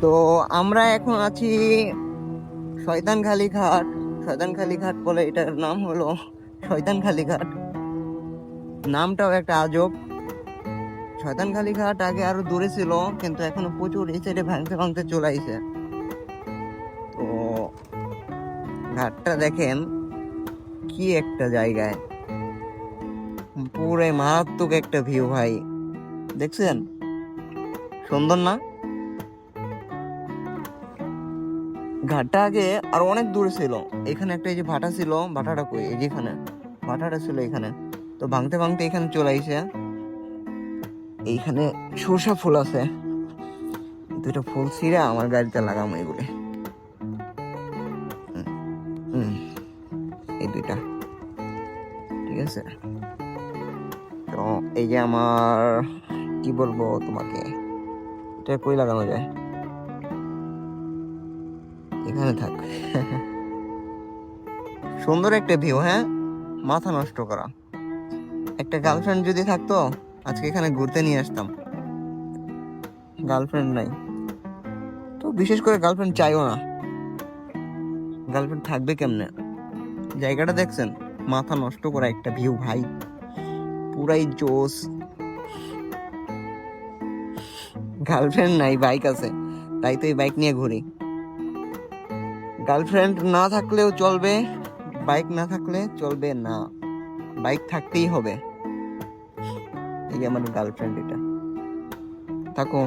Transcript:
তো আমরা এখন আছি শয়তানখালী ঘাট। শয়তানখালী ঘাট বলে এটার নাম হলো শয়তানখালী ঘাট। নামটাও একটা আজব। শয়তানখালী ঘাট আগে আরো দূরে ছিল, কিন্তু এখনো প্রচুর এই সাইডে ভাঙতে ভাঙতে চলে আইছে। তো ঘাটটা দেখেন কি একটা জায়গায়, পুরো মারাত্মক একটা ভিউ ভাই। দেখছেন সুন্দর না? ঘাটটা আগে আর অনেক দূরে ছিল। এখানে একটা এই যে ভাটা ছিল, ভাটাটা কই, এই যেখানে ভাটাটা ছিল এখানে। তো ভাঙতে ভাঙতে এখানে চলে আইছে। এইখানে সর্ষা ফুল আছে, দুটো ফুল ছিঁড়ে আমার গাড়িতে লাগাম এগুলি। হুম, হুম, এই দুইটা ঠিক আছে। তো এই যে আমার, কি বলবো তোমাকে, এটা কই লাগানো যায়? এখানে থাক। সুন্দর একটা ভিউ, হ্যাঁ, মাথা নষ্ট করা। একটা গার্লফ্রেন্ড যদি থাকতো আজকে এখানে ঘুরতে নিয়ে আসতাম। গার্লফ্রেন্ড নাই, তো বিশেষ করে গার্লফ্রেন্ড চাইও না। গার্লফ্রেন্ড থাকবে কেমনে? জায়গাটা দেখছেন, মাথা নষ্ট করা একটা ভিউ ভাই, পুরাই জোস। গার্লফ্রেন্ড নাই, বাইক আছে, তাই তো এই বাইক নিয়ে ঘুরি। গার্লফ্রেন্ড না থাকলেও চলবে, বাইক না থাকলে চলবে না, বাইক থাকতেই হবে। এই যে আমার গার্লফ্রেন্ড, এটা থাকো।